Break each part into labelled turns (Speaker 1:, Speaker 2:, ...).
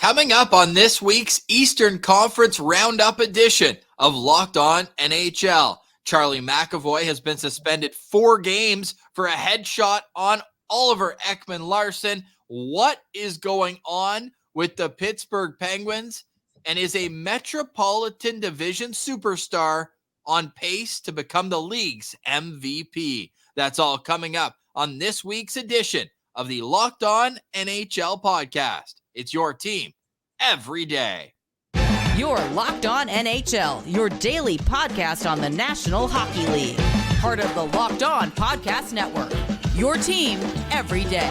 Speaker 1: Coming up on this week's Eastern Conference Roundup edition of Locked On NHL, Charlie McAvoy has been suspended 4 games for a headshot on Oliver Ekman-Larsson. What is going on with the Pittsburgh Penguins? And is a Metropolitan Division superstar on pace to become the league's MVP? That's all coming up on this week's edition of the Locked On NHL podcast. It's your team every day.
Speaker 2: You're Locked On NHL, your daily podcast on the National Hockey League. Part of the Locked On Podcast Network, your team every day.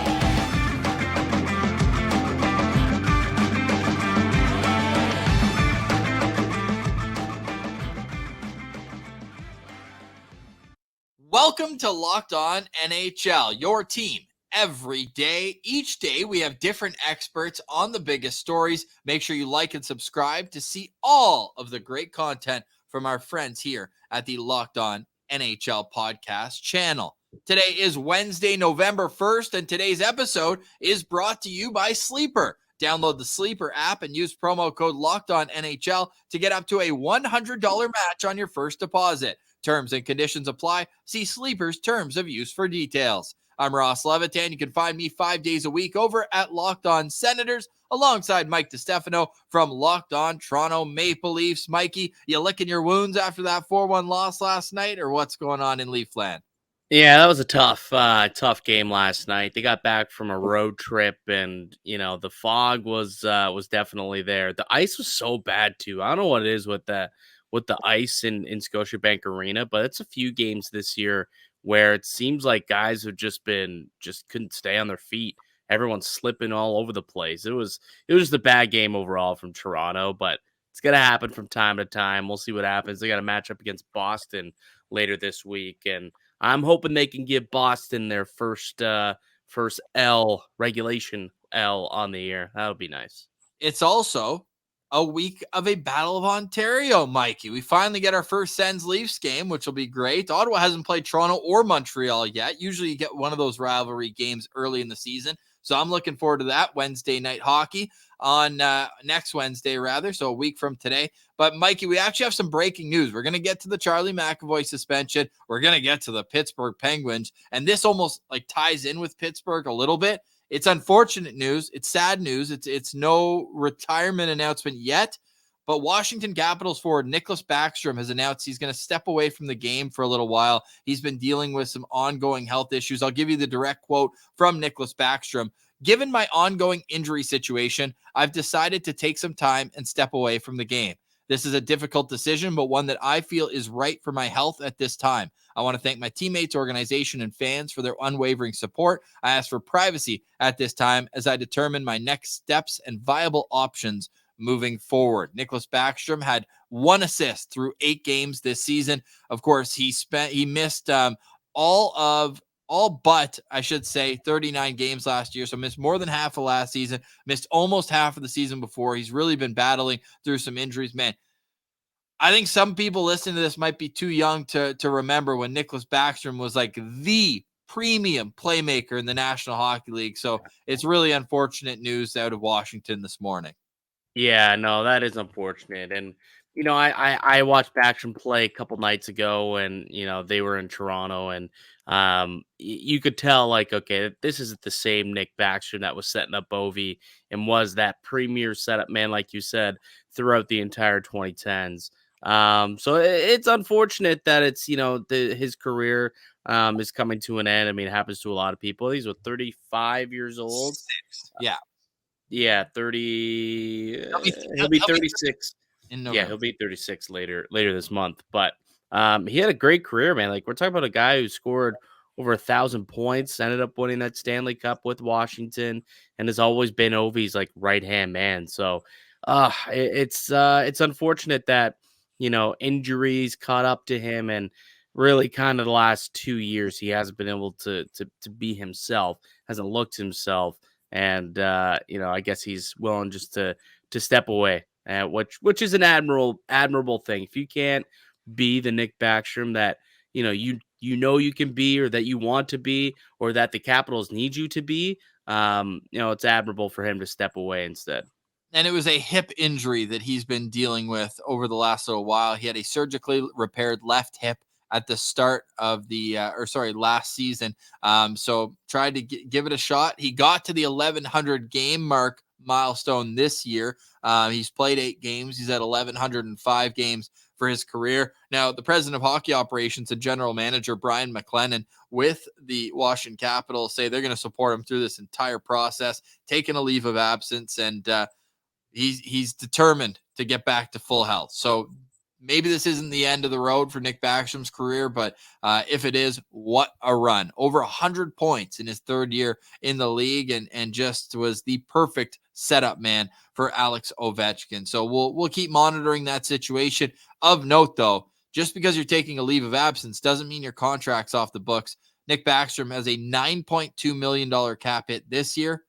Speaker 1: Welcome to Locked On NHL, your team every day. Each day we have different experts on the biggest stories. Make sure you like and subscribe to see all of the great content from our friends here at the Locked On NHL podcast channel. Today is Wednesday, November 1st, and today's episode is brought to you by Sleeper. Download the Sleeper app and use promo code LOCKEDONNHL to get up to a $100 match on your first deposit. Terms and conditions apply. See Sleeper's terms of use for details. I'm Ross Levitan. You can find me 5 days a week over at Locked On Senators alongside Mike DiStefano from Locked On Toronto Maple Leafs. Mikey, you licking your wounds after that 4-1 loss last night, or what's going on in Leafland?
Speaker 3: Yeah, that was a tough game last night. They got back from a road trip, and the fog was definitely there. The ice was so bad too. I don't know what it is with the ice in Scotiabank Arena, but it's a few games this year where it seems like guys have just couldn't stay on their feet. Everyone's slipping all over the place. It was just a bad game overall from Toronto, but it's gonna happen from time to time. We'll see what happens. They got a matchup against Boston later this week, and I'm hoping they can give Boston their first regulation L on the year. That would be nice.
Speaker 1: It's also a week of a Battle of Ontario, Mikey. We finally get our first Sens Leafs game, which will be great. Ottawa hasn't played Toronto or Montreal yet. Usually you get one of those rivalry games early in the season. So I'm looking forward to that Wednesday night hockey on next Wednesday, rather. So a week from today. But Mikey, we actually have some breaking news. We're going to get to the Charlie McAvoy suspension. We're going to get to the Pittsburgh Penguins. And this almost ties in with Pittsburgh a little bit. It's unfortunate news. It's sad news. It's no retirement announcement yet, but Washington Capitals forward Niklas Backstrom has announced he's going to step away from the game for a little while. He's been dealing with some ongoing health issues. I'll give you the direct quote from Niklas Backstrom. "Given my ongoing injury situation, I've decided to take some time and step away from the game. This is a difficult decision, but one that I feel is right for my health at this time. I want to thank my teammates, organization, and fans for their unwavering support. I ask for privacy at this time as I determine my next steps and viable options moving forward." Niklas Backstrom had 1 assist through 8 games this season. Of course, he missed all but, I should say, 39 games last year. So missed more than half of last season, missed almost half of the season before. He's really been battling through some injuries, man. I think some people listening to this might be too young to remember when Niklas Backstrom was like the premium playmaker in the National Hockey League. So it's really unfortunate news out of Washington this morning.
Speaker 3: Yeah, no, that is unfortunate. And, I watched Backstrom play a couple nights ago, and, they were in Toronto, and you could tell, okay, this isn't the same Nick Backstrom that was setting up Ovi and was that premier setup man, like you said, throughout the entire 2010s. So it's unfortunate that it's, his career is coming to an end. I mean, it happens to a lot of people. He's 35 years old.
Speaker 1: Yeah.
Speaker 3: Yeah, 30. He'll be 36
Speaker 1: in November.
Speaker 3: Yeah, he'll be 36 later this month. But he had a great career, man. Like, we're talking about a guy who scored over 1,000 points, ended up winning that Stanley Cup with Washington, and has always been Ovi's right-hand man. So it's unfortunate that injuries caught up to him, and really kind of the last 2 years he hasn't been able to be himself, hasn't looked himself. And, I guess he's willing just to step away, which is an admirable thing. If you can't be the Nick Backstrom that, you can be, or that you want to be, or that the Capitals need you to be, it's admirable for him to step away instead.
Speaker 1: And it was a hip injury that he's been dealing with over the last little while. He had a surgically repaired left hip at the start of last season. So tried to give it a shot. He got to the 1,100 game mark milestone this year. He's played 8 games. He's at 1,105 games for his career. Now, the president of hockey operations and general manager, Brian McLennan, with the Washington Capitals, say they're going to support him through this entire process, taking a leave of absence, and he's determined to get back to full health. So maybe this isn't the end of the road for Nick Backstrom's career, but if it is, what a run. Over 100 points in his third year in the league, and just was the perfect setup man for Alex Ovechkin. So we'll keep monitoring that situation. Of note, though, just because you're taking a leave of absence doesn't mean your contract's off the books. Nick Backstrom has a $9.2 million cap hit this year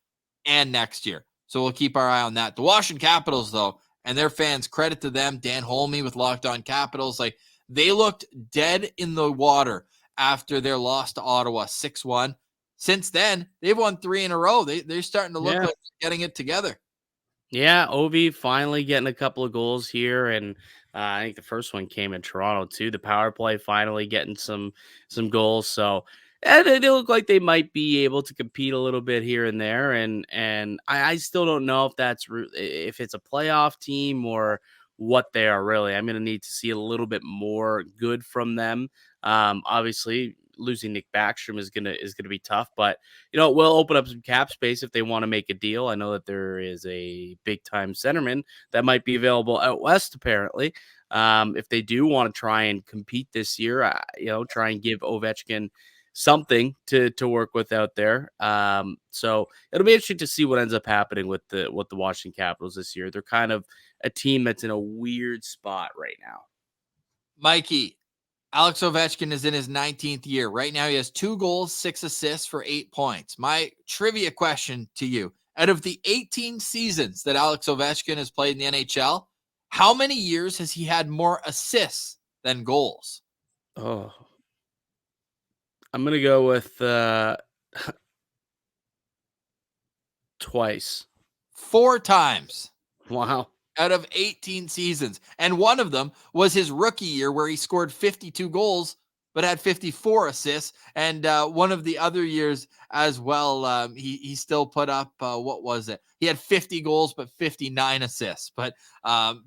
Speaker 1: and next year. So we'll keep our eye on that. The Washington Capitals, though, and their fans, credit to them, Dan Holme with Locked On Capitals, like they looked dead in the water after their loss to Ottawa 6-1. Since then, they've won 3 in a row. They're starting to look like getting it together.
Speaker 3: Yeah, Ovi finally getting a couple of goals here, and I think the first one came in Toronto too. The power play finally getting some goals, so they look like they might be able to compete a little bit here and there. And I still don't know if it's a playoff team or what they are really. I'm going to need to see a little bit more good from them. Obviously, losing Nick Backstrom is gonna be tough, but it will open up some cap space if they want to make a deal. I know that there is a big time centerman that might be available out west, apparently. If they do want to try and compete this year, try and give Ovechkin something to work with out there. So it'll be interesting to see what ends up happening with the Washington Capitals this year. They're kind of a team that's in a weird spot right now.
Speaker 1: Mikey, Alex Ovechkin is in his 19th year. Right now, he has 2 goals, 6 assists for 8 points. My trivia question to you, out of the 18 seasons that Alex Ovechkin has played in the NHL, how many years has he had more assists than goals?
Speaker 3: Oh, I'm going to go with twice.
Speaker 1: 4 times.
Speaker 3: Wow.
Speaker 1: Out of 18 seasons. And one of them was his rookie year where he scored 52 goals but had 54 assists. And one of the other years as well, he still put up, what was it? He had 50 goals but 59 assists. But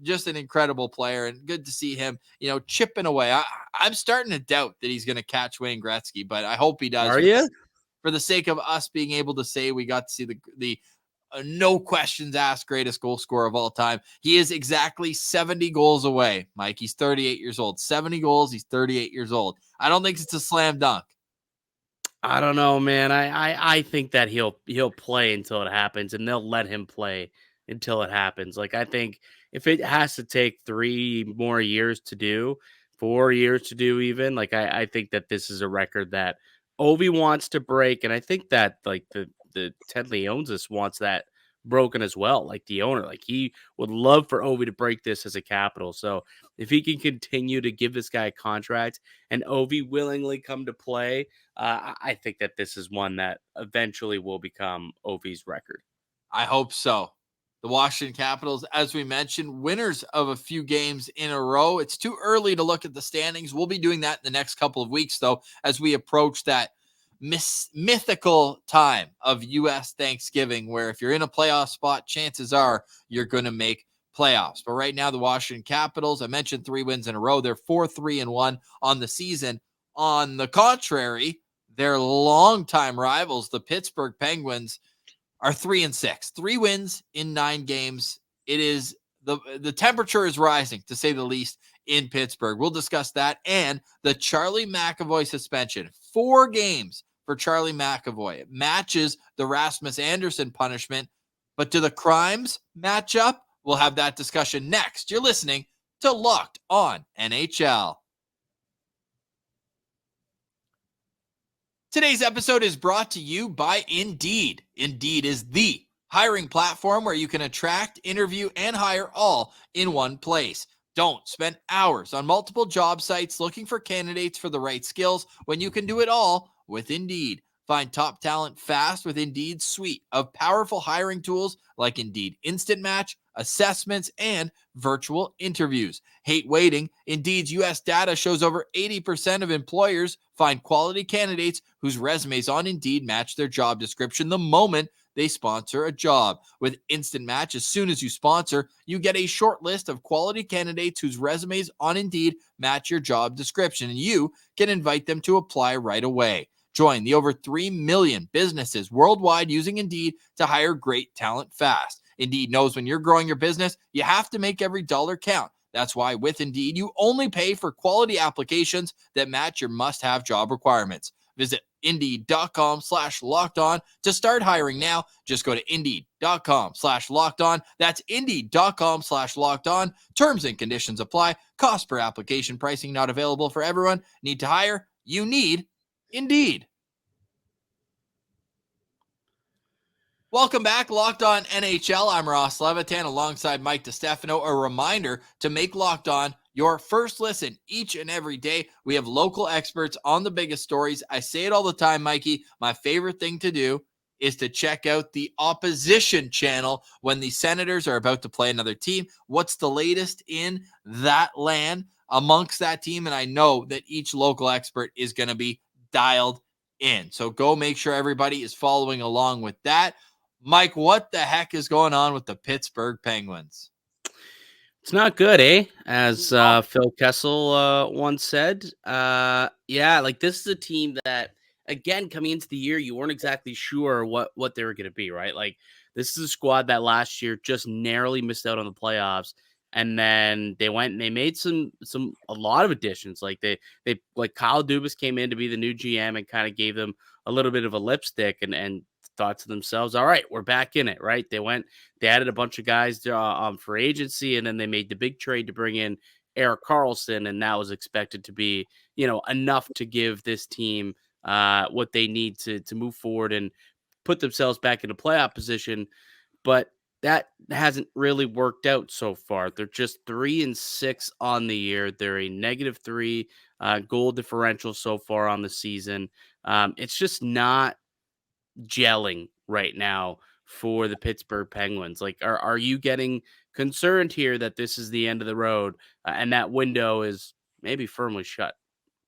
Speaker 1: just an incredible player, and good to see him, chipping away. I'm starting to doubt that he's going to catch Wayne Gretzky, but I hope he does.
Speaker 3: Are you?
Speaker 1: For the sake of us being able to say we got to see the no questions asked greatest goal scorer of all time. He is exactly 70 goals away, Mike. He's 38 years old. 70 goals. He's 38 years old. I don't think it's a slam dunk.
Speaker 3: I don't know, man. I think that he'll play until it happens, and they'll let him play until it happens. Like, I think if it has to take 3 more years to do, 4 years to do even, like, I think that this is a record that Ovi wants to break. And I think that, like, the Ted Leonsis wants that broken as well. Like, the owner, like, he would love for Ovi to break this as a Capital. So if he can continue to give this guy a contract and Ovi willingly come to play, I think that this is one that eventually will become Ovi's record.
Speaker 1: I hope so. The Washington Capitals, as we mentioned, winners of a few games in a row. It's too early to look at the standings. We'll be doing that in the next couple of weeks, though, as we approach that mythical time of U.S. Thanksgiving, where if you're in a playoff spot, chances are you're going to make playoffs. But right now, the Washington Capitals, I mentioned 3 wins in a row. They're 4-3-1 on the season. On the contrary, their longtime rivals, the Pittsburgh Penguins, are 3-6. 3 wins in 9 games. It is the temperature is rising, to say the least, in Pittsburgh. We'll discuss that and the Charlie McAvoy suspension. 4 games for Charlie McAvoy. It matches the Rasmus Anderson punishment, but do the crimes match up? We'll have that discussion next. You're listening to Locked On NHL. Today's episode is brought to you by Indeed. Indeed is the hiring platform where you can attract, interview, and hire all in one place. Don't spend hours on multiple job sites looking for candidates for the right skills when you can do it all with Indeed. Find top talent fast with Indeed's suite of powerful hiring tools like Indeed Instant Match, assessments, and virtual interviews. Hate waiting? Indeed's U.S. data shows over 80% of employers find quality candidates whose resumes on Indeed match their job description the moment they sponsor a job. With Instant Match, as soon as you sponsor, you get a short list of quality candidates whose resumes on Indeed match your job description, and you can invite them to apply right away. Join the over 3 million businesses worldwide using Indeed to hire great talent fast. Indeed knows when you're growing your business, you have to make every dollar count. That's why with Indeed, you only pay for quality applications that match your must-have job requirements. Visit Indeed.com/lockedon to start hiring now. Just go to Indeed.com/lockedon. That's Indeed.com/lockedon. Terms and conditions apply. Cost per application pricing not available for everyone. Need to hire? You need Indeed. Welcome back, Locked On NHL. I'm Ross Levitan alongside Mike DiStefano. A reminder to make Locked On your first listen each and every day. We have local experts on the biggest stories. I say it all the time, Mikey. My favorite thing to do is to check out the opposition channel when the Senators are about to play another team. What's the latest in that land amongst that team? And I know that each local expert is going to be dialed in. So go make sure everybody is following along with that. Mike, what the heck is going on with the Pittsburgh Penguins?
Speaker 3: It's not good, eh? As Phil Kessel once said. Yeah, like this is a team that, again, coming into the year, you weren't exactly sure what they were going to be, right? Like this is a squad that last year just narrowly missed out on the playoffs, and then they went and they made a lot of additions. Like they like Kyle Dubas came in to be the new GM and kind of gave them a little bit of a lipstick and thought to themselves, all right, we're back in it, right? They added a bunch of guys for agency, and then they made the big trade to bring in Erik Karlsson, and that was expected to be, enough to give this team what they need to move forward and put themselves back into playoff position. But that hasn't really worked out so far. They're just 3-6 on the year. They're a -3 goal differential so far on the season. It's just not gelling right now for the Pittsburgh Penguins. Like, are you getting concerned here that this is the end of the road and that window is maybe firmly shut?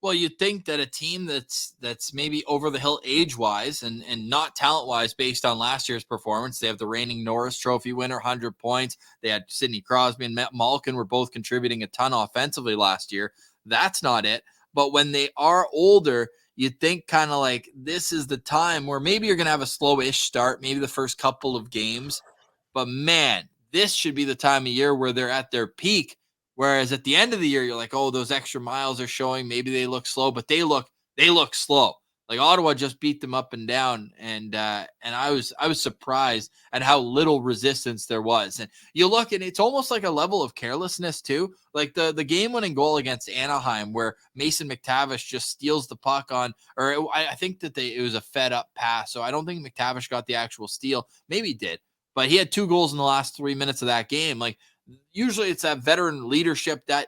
Speaker 1: Well, you'd think that a team that's maybe over the hill age-wise and not talent-wise based on last year's performance, they have the reigning Norris Trophy winner, 100 points. They had Sidney Crosby and Matt Malkin were both contributing a ton offensively last year. That's not it. But when they are older, you'd think kind of like this is the time where maybe you're going to have a slow-ish start, maybe the first couple of games. But, man, this should be the time of year where they're at their peak. Whereas at the end of the year, you're like, oh, those extra miles are showing. Maybe they look slow, but they look slow. Like Ottawa just beat them up and down, and I was surprised at how little resistance there was. And you look, and it's almost like a level of carelessness too. Like the game-winning goal against Anaheim, where Mason McTavish just steals the puck on, or I think that it was a fed-up pass. So I don't think McTavish got the actual steal. Maybe he did, but he had 2 goals in the last 3 minutes of that game. Like, usually it's that veteran leadership, that,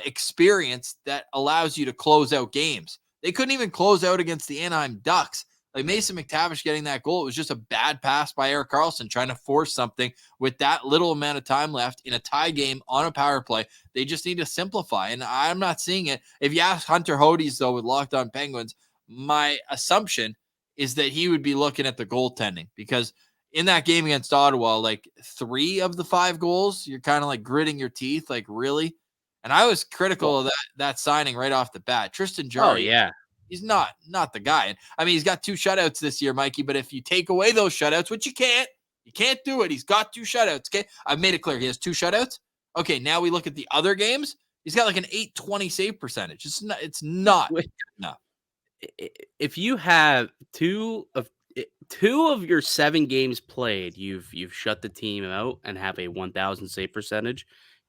Speaker 1: experience that allows you to close out games. They couldn't even close out against the Anaheim Ducks. Like Mason McTavish getting that goal, it was just a bad pass by Erik Karlsson trying to force something with that little amount of time left in a tie game on a power play. They just need to simplify, and I'm not seeing it. If you ask Hunter Hodes, though, with Locked On Penguins, my assumption is that he would be looking at the goaltending, because in that game against Ottawa, like 3 of the 5 goals, you're kind of like gritting your teeth, like really. And I was critical of that signing right off the bat. Tristan Jarry,
Speaker 3: yeah,
Speaker 1: he's not the guy. I mean, he's got 2 shutouts this year, Mikey. But if you take away those shutouts, which you can't do it. He's got 2 shutouts. Okay, I've made it clear he has 2 shutouts. Okay, now we look at the other games. He's got like an .820 save percentage. It's not enough.
Speaker 3: If you have two of your 7 games played, you've shut the team out and have a 1,000 save percentage,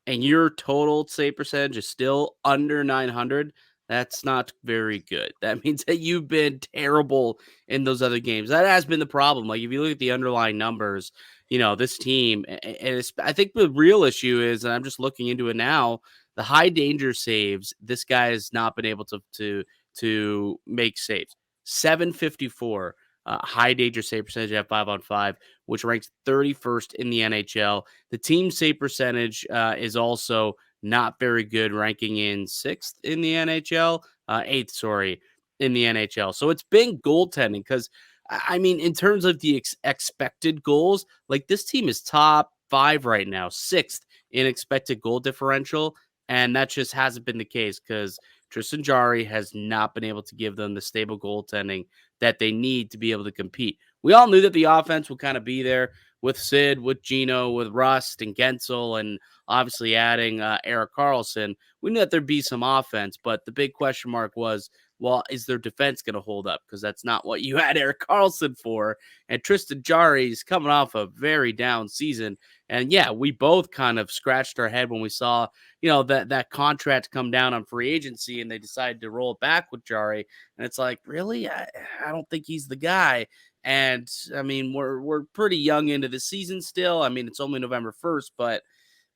Speaker 3: and your total save percentage is still under 900. That's not very good. That means that you've been terrible in those other games. That has been the problem. Like if you look at the underlying numbers, this team, and I think the real issue is, and I'm just looking into it now, the high danger saves. This guy has not been able to make saves. 754 high danger save percentage at 5-on-5, which ranks 31st in the NHL. The team save percentage is also not very good, ranking in 6th in the NHL, 8th, sorry, in the NHL. So it's been goaltending because, I mean, in terms of the expected goals, like this team is top 5 right now, 6th in expected goal differential. And that just hasn't been the case because Tristan Jarry has not been able to give them the stable goaltending that they need to be able to compete. We all knew that the offense would kind of be there with Sid, with Gino, with Rust and Gensel, and obviously adding Erik Karlsson. We knew that there'd be some offense, but the big question mark was, well, is their defense going to hold up? Because that's not what you had Erik Karlsson for. And Tristan Jarry is coming off a very down season. And yeah, we both kind of scratched our head when we saw, that contract come down on free agency and they decided to roll it back with Jarry. And it's like, really? I don't think he's the guy. And I mean, we're pretty young into the season still. I mean, it's only November 1st, but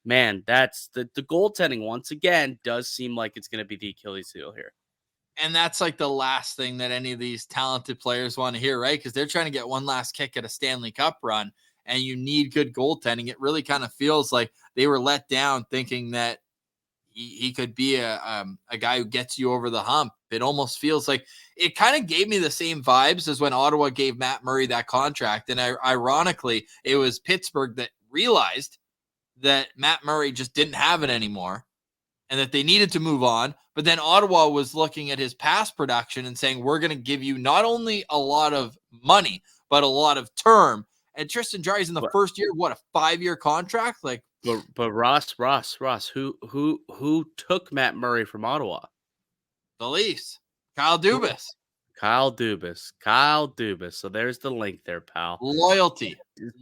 Speaker 3: man, that's the goaltending once again does seem like it's going to be the Achilles heel here.
Speaker 1: And that's like the last thing that any of these talented players want to hear, right? Because they're trying to get one last kick at a Stanley Cup run, and you need good goaltending. It really kind of feels like they were let down thinking that he could be a guy who gets you over the hump. It almost feels like it kind of gave me the same vibes as when Ottawa gave Matt Murray that contract. And ironically, it was Pittsburgh that realized that Matt Murray just didn't have it anymore and that they needed to move on. But then Ottawa was looking at his past production and saying, we're going to give you not only a lot of money, but a lot of term. And Tristan Jarry's in the first year, what, a 5-year contract? Like,
Speaker 3: but Ross, who took Matt Murray from Ottawa?
Speaker 1: The Leafs. Kyle Dubas.
Speaker 3: Kyle Dubas. So there's the link there, pal.
Speaker 1: Loyalty.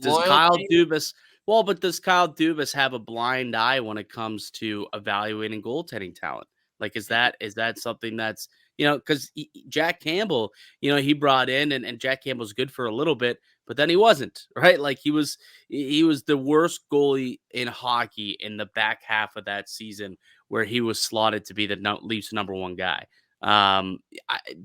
Speaker 3: Kyle Dubas... Well, but does Kyle Dubas have a blind eye when it comes to evaluating goaltending talent? Like, is that something that's, because Jack Campbell, he brought in and Jack Campbell's good for a little bit, but then he wasn't, right? Like he was the worst goalie in hockey in the back half of that season where he was slotted to be the Leafs number 1 guy.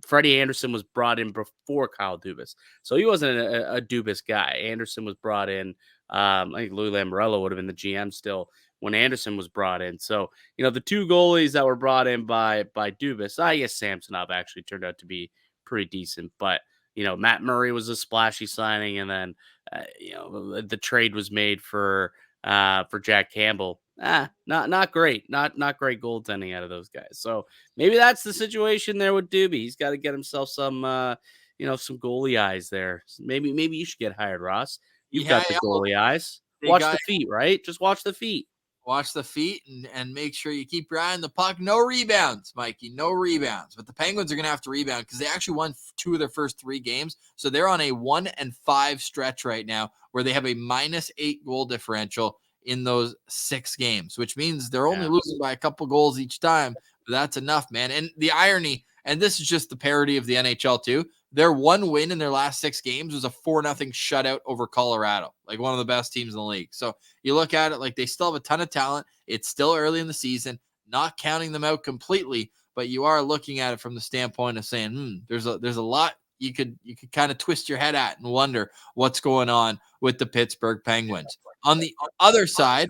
Speaker 3: Freddie Anderson was brought in before Kyle Dubas. So he wasn't a Dubas guy. Anderson was brought in. I think Louis Lamoriello would have been the GM still when Anderson was brought in. So, the 2 goalies that were brought in by Dubas, I guess Samsonov actually turned out to be pretty decent. But, Matt Murray was a splashy signing. And then, the trade was made for Jack Campbell. Not great. Not great goaltending out of those guys. So maybe that's the situation there with Doobie. He's got to get himself some, some goalie eyes there. Maybe you should get hired, Ross. You've got the goalie eyes. Watch the feet, right? Just watch the feet.
Speaker 1: Watch the feet and make sure you keep your eye on the puck. No rebounds, Mikey. No rebounds. But the Penguins are going to have to rebound because they actually won 2 of their first 3 games. So they're on a 1-5 stretch right now where they have a -8 goal differential in those 6 games, which means they're only losing by a couple goals each time. But that's enough, man. And the irony, and this is just the parody of the NHL too, their 1 win in their last 6 games was a 4-0 shutout over Colorado, like one of the best teams in the league. So you look at it like they still have a ton of talent. It's still early in the season, not counting them out completely, but you are looking at it from the standpoint of saying, there's a lot you could kind of twist your head at and wonder what's going on with the Pittsburgh Penguins. On the other side,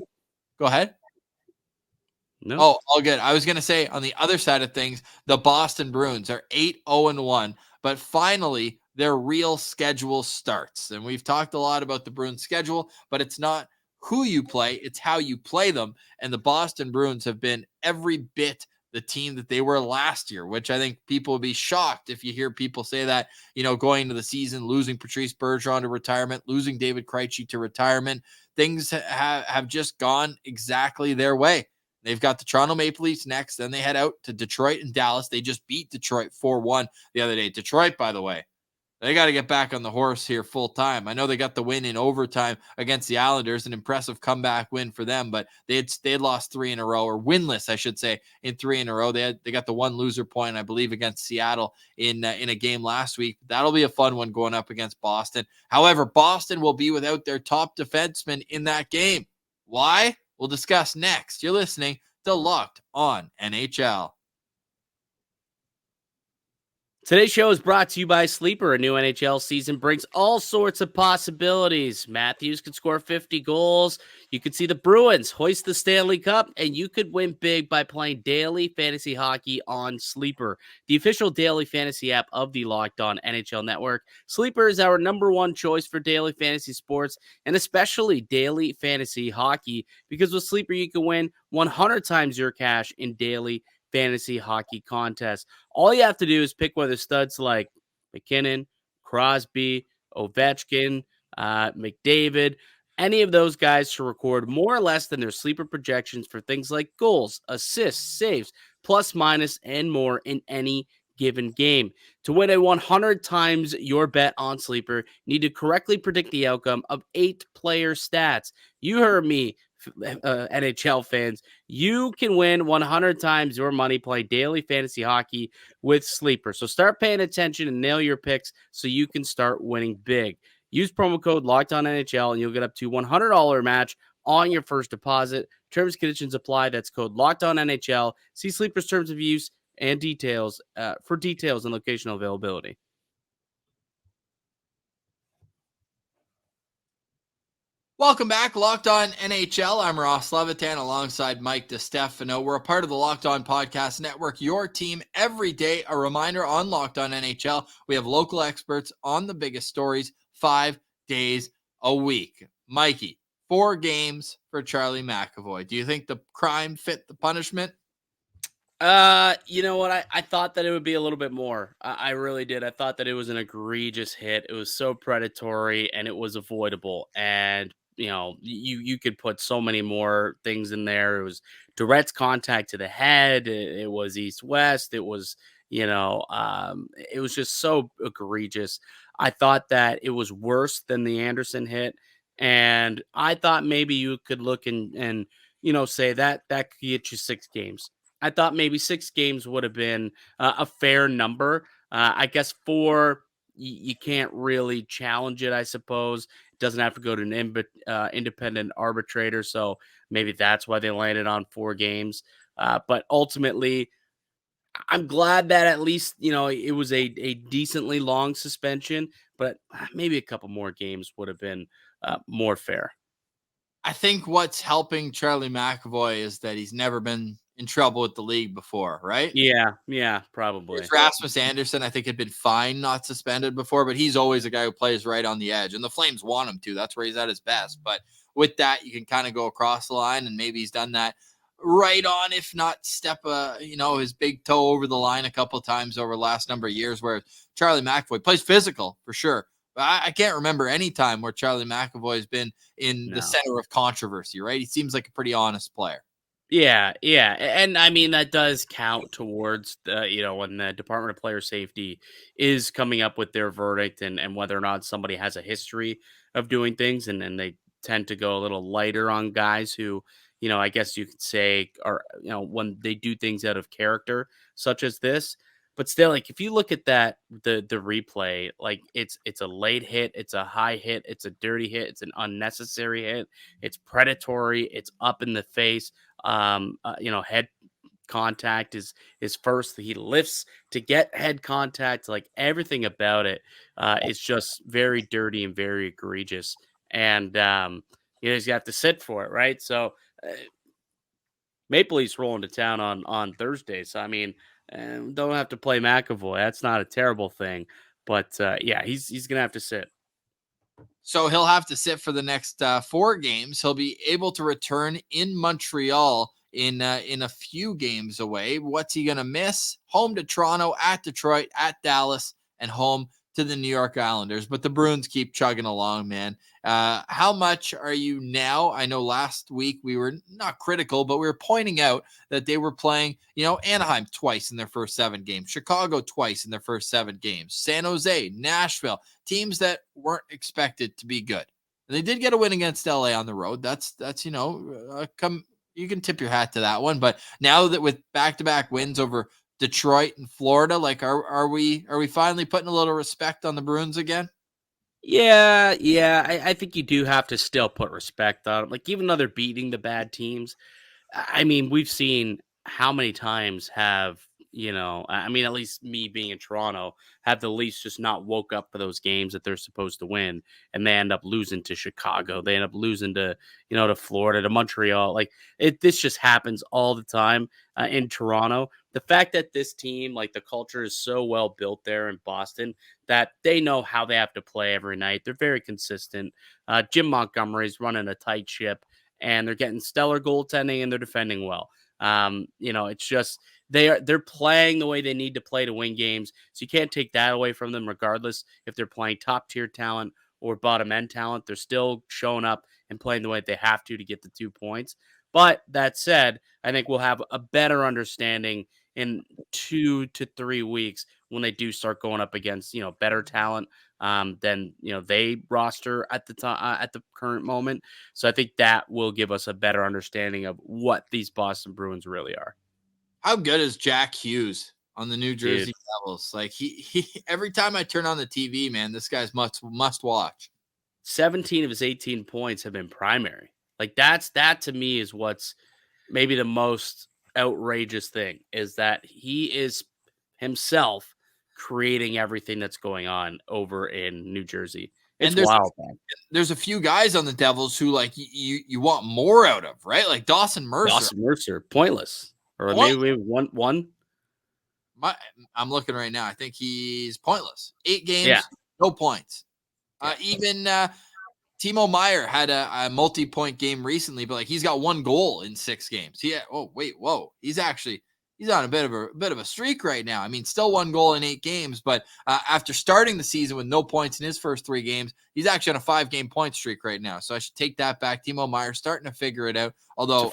Speaker 1: go ahead.
Speaker 3: No.
Speaker 1: Oh, all good. I was going to say on the other side of things, the Boston Bruins are 8-0-1, but finally their real schedule starts. And we've talked a lot about the Bruins schedule, but it's not who you play, it's how you play them. And the Boston Bruins have been every bit the team that they were last year, which I think people would be shocked if you hear people say that, going into the season, losing Patrice Bergeron to retirement, losing David Krejci to retirement. Things have just gone exactly their way. They've got the Toronto Maple Leafs next. Then they head out to Detroit and Dallas. They just beat Detroit 4-1 the other day. Detroit, by the way, they got to get back on the horse here full time. I know they got the win in overtime against the Islanders, an impressive comeback win for them, but they had lost 3 in a row, or winless, I should say, in 3 in a row. They got the 1 loser point, I believe, against Seattle in a game last week. That'll be a fun one going up against Boston. However, Boston will be without their top defenseman in that game. Why? We'll discuss next. You're listening to Locked On NHL.
Speaker 3: Today's show is brought to you by Sleeper. A new NHL season brings all sorts of possibilities. Matthews could score 50 goals. You could see the Bruins hoist the Stanley Cup, and you could win big by playing daily fantasy hockey on Sleeper, the official daily fantasy app of the Locked On NHL Network. Sleeper is our number one choice for daily fantasy sports, and especially daily fantasy hockey, because with Sleeper, you can win 100 times your cash in daily fantasy hockey contests. All you have to do is pick one of the studs like McKinnon, Crosby, Ovechkin, McDavid, any of those guys to record more or less than their sleeper projections for things like goals, assists, saves, plus, minus, and more in any given game. To win a 100 times your bet on Sleeper, you need to correctly predict the outcome of 8 player stats. You heard me, NHL fans. You can win 100 times your money playing daily fantasy hockey with Sleeper. So start paying attention and nail your picks so you can start winning big. Use promo code LOCKEDONNHL and you'll get up to $100 match on your first deposit. Terms and conditions apply. That's code LOCKEDONNHL. See Sleeper's terms of use and details for details and locational availability.
Speaker 1: Welcome back, Locked On NHL. I'm Ross Levitan alongside Mike DiStefano. We're a part of the Locked On Podcast Network, your team every day. A reminder on Locked On NHL, we have local experts on the biggest stories 5 days a week. Mikey, 4 games for Charlie McAvoy. Do you think the crime fit the punishment?
Speaker 3: You know what? I thought that it would be a little bit more. I really did. I thought that it was an egregious hit. It was so predatory and it was avoidable. And you could put so many more things in there. It was direct contact to the head. It was east-west. It was, it was just so egregious. I thought that it was worse than the Anderson hit. And I thought maybe you could look and say that could get you 6 games. I thought maybe 6 games would have been a fair number. I guess 4, you can't really challenge it, I suppose. It doesn't have to go to an independent arbitrator, so maybe that's why they landed on 4 games. But ultimately, I'm glad that at least, it was a decently long suspension, but maybe a couple more games would have been more fair.
Speaker 1: I think what's helping Charlie McAvoy is that he's never been in trouble with the league before, right?
Speaker 3: Yeah, probably.
Speaker 1: Rasmus Anderson, I think, had been fine, not suspended before, but he's always a guy who plays right on the edge, and the Flames want him to. That's where he's at his best. But with that, you can kind of go across the line, and maybe he's done that right on, if not step, his big toe over the line a couple of times over the last number of years, where Charlie McAvoy plays physical for sure. But I can't remember any time where Charlie McAvoy has been in the center of controversy, right? He seems like a pretty honest player.
Speaker 3: Yeah. And I mean, that does count towards when the Department of Player Safety is coming up with their verdict and whether or not somebody has a history of doing things. And they tend to go a little lighter on guys who, I guess you could say are, when they do things out of character, such as this. But still, like, if you look at that, the replay, like it's a late hit, it's a high hit, it's a dirty hit, it's an unnecessary hit, it's predatory, it's up in the face. Head contact is first. He lifts to get head contact. Like, everything about it is just very dirty and very egregious. And you have to sit for it, right? So Maple Leafs rolling to town on Thursday. So I mean, don't have to play McAvoy. That's not a terrible thing. But he's gonna have to sit.
Speaker 1: So he'll have to sit for the next 4 games. He'll be able to return in Montreal in a few games away. What's he going to miss? Home to Toronto, at Detroit, at Dallas, and home to the New York Islanders. But the Bruins keep chugging along, man. How much are you now? I know last week we were not critical, but we were pointing out that they were playing, Anaheim twice in their first 7 games, Chicago twice in their first 7 games, San Jose, Nashville, teams that weren't expected to be good. And they did get a win against LA on the road. That's you can tip your hat to that one. But now that with back-to-back wins over Detroit and Florida, like, are we finally putting a little respect on the Bruins again?
Speaker 3: Yeah. I think you do have to still put respect on them. Like, even though they're beating the bad teams, I mean, we've seen how many times have I mean, at least me being in Toronto, have the Leafs just not woke up for those games that they're supposed to win, and they end up losing to Chicago. They end up losing to, to Florida, to Montreal. Like this just happens all the time in Toronto. The fact that this team, like the culture is so well built there in Boston that they know how they have to play every night. They're very consistent. Jim Montgomery's running a tight ship, and they're getting stellar goaltending, and they're defending well. It's just they're playing the way they need to play to win games. So you can't take that away from them, regardless if they're playing top tier talent or bottom end talent. They're still showing up and playing the way they have to get the 2 points. But that said, I think we'll have a better understanding in 2 to 3 weeks when they do start going up against, better talent than, they roster at the time, at the current moment. So I think that will give us a better understanding of what these Boston Bruins really are.
Speaker 1: How good is Jack Hughes on the New Jersey
Speaker 3: Dude.
Speaker 1: Devils? Like he every time I turn on the TV, man, this guy's must watch.
Speaker 3: 17 of his 18 points have been primary. Like that to me is what's maybe the most outrageous thing, is that he is himself creating everything that's going on over in New Jersey. It's wild, man.
Speaker 1: There's a few guys on the Devils who like you want more out of, right? Like Dawson Mercer,
Speaker 3: pointless. Or maybe one.
Speaker 1: I'm looking right now. I think he's pointless. 8 games, no points. Even Timo Meier had a multi-point game recently, but like he's got 1 goal in 6 games. He's on a bit of a streak right now. I mean, still 1 goal in 8 games, but after starting the season with no points in his first 3 games, he's actually on a 5-game point streak right now. So I should take that back. Timo Meier starting to figure it out. Although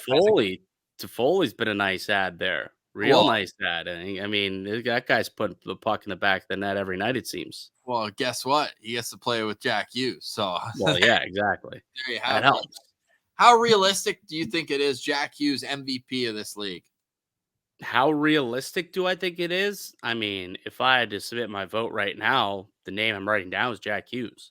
Speaker 3: Toffoli's been a nice ad there. Nice ad. I mean, that guy's putting the puck in the back of the net every night, it seems.
Speaker 1: Well, guess what? He gets to play with Jack Hughes. So,
Speaker 3: well, yeah, exactly.
Speaker 1: There you have
Speaker 3: it. Helps.
Speaker 1: How realistic do you think it is Jack Hughes MVP of this league?
Speaker 3: How realistic do I think it is? I mean, if I had to submit my vote right now, the name I'm writing down is Jack Hughes.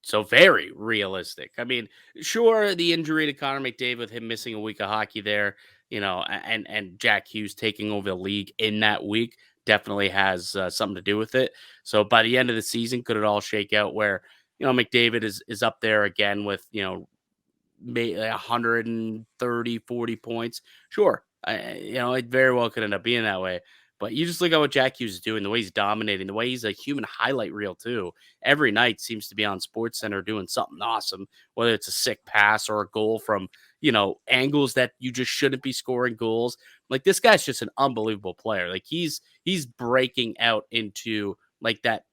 Speaker 3: So very realistic. I mean, sure, the injury to Connor McDavid with him missing a week of hockey there, and Jack Hughes taking over the league in that week definitely has something to do with it. So by the end of the season, could it all shake out where, McDavid is up there again with, maybe 130, 40 points? Sure. It very well could end up being that way. But you just look at what Jack Hughes is doing, the way he's dominating, the way he's a human highlight reel too. Every night seems to be on SportsCenter doing something awesome, whether it's a sick pass or a goal from, angles that you just shouldn't be scoring goals. Like this guy's just an unbelievable player. Like he's breaking out into like that.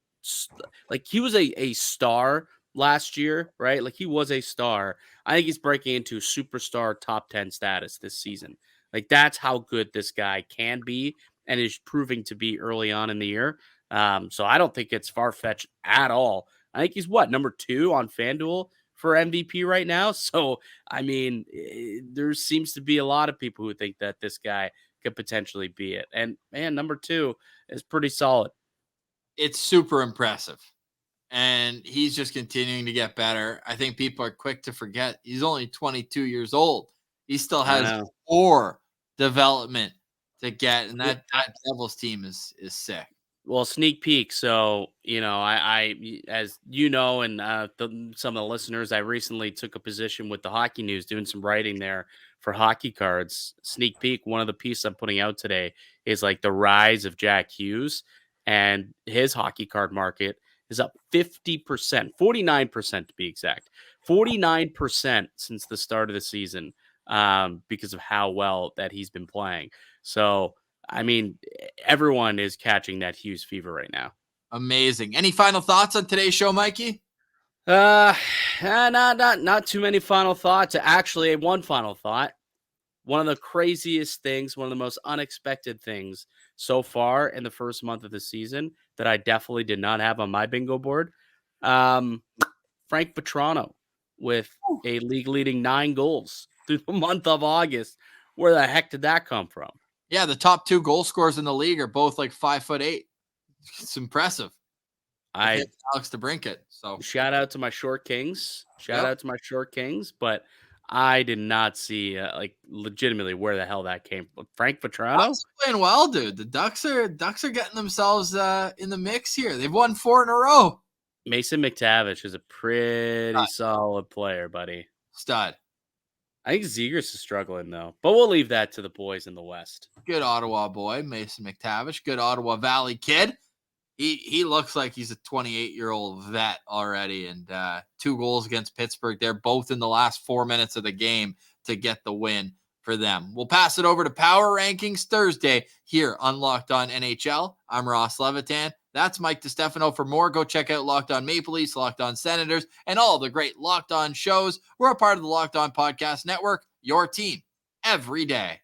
Speaker 3: Like he was a star last year, right? Like he was a star. I think he's breaking into superstar top 10 status this season. Like that's how good this guy can be and is proving to be early on in the year. So I don't think it's far-fetched at all. I think he's number 2 on FanDuel for MVP right now. So, I mean, there seems to be a lot of people who think that this guy could potentially be it. And man, number 2 is pretty solid.
Speaker 1: It's super impressive. And he's just continuing to get better. I think people are quick to forget he's only 22 years old. He still has more development to get, and that Devils team is sick.
Speaker 3: Well, sneak peek. So, I as you know, and some of the listeners, I recently took a position with the Hockey News doing some writing there for Hockey Cards. Sneak peek. One of the pieces I'm putting out today is like the rise of Jack Hughes, and his hockey card market is up 50%, 49% to be exact, 49% since the start of the season, because of how well that he's been playing. So, I mean, everyone is catching that Hughes fever right now.
Speaker 1: Amazing. Any final thoughts on today's show, Mikey?
Speaker 3: Not too many final thoughts. Actually, one final thought. One of the craziest things, one of the most unexpected things so far in the first month of the season that I definitely did not have on my bingo board. Frank Vatrano with a league-leading 9 goals through the month of August. Where the heck did that come from?
Speaker 1: Yeah, the top 2 goal scorers in the league are both like 5'8". It's impressive. Alex DeBrincat. So
Speaker 3: shout out to my short kings. But I did not see legitimately where the hell that came from. Frank Vetrano?
Speaker 1: Ducks playing well, dude. The Ducks are getting themselves in the mix here. They've won 4 in a row.
Speaker 3: Mason McTavish is a pretty solid player, buddy.
Speaker 1: Stud.
Speaker 3: I think Zegras is struggling, though. But we'll leave that to the boys in the West.
Speaker 1: Good Ottawa boy, Mason McTavish. Good Ottawa Valley kid. He looks like he's a 28-year-old vet already. And 2 goals against Pittsburgh. They're both in the last 4 minutes of the game to get the win for them. We'll pass it over to Power Rankings Thursday here on Locked On NHL. I'm Ross Levitan. That's Mike DiStefano. For more, go check out Locked On Maple Leafs, Locked On Senators, and all the great Locked On shows. We're a part of the Locked On Podcast Network, your team every day.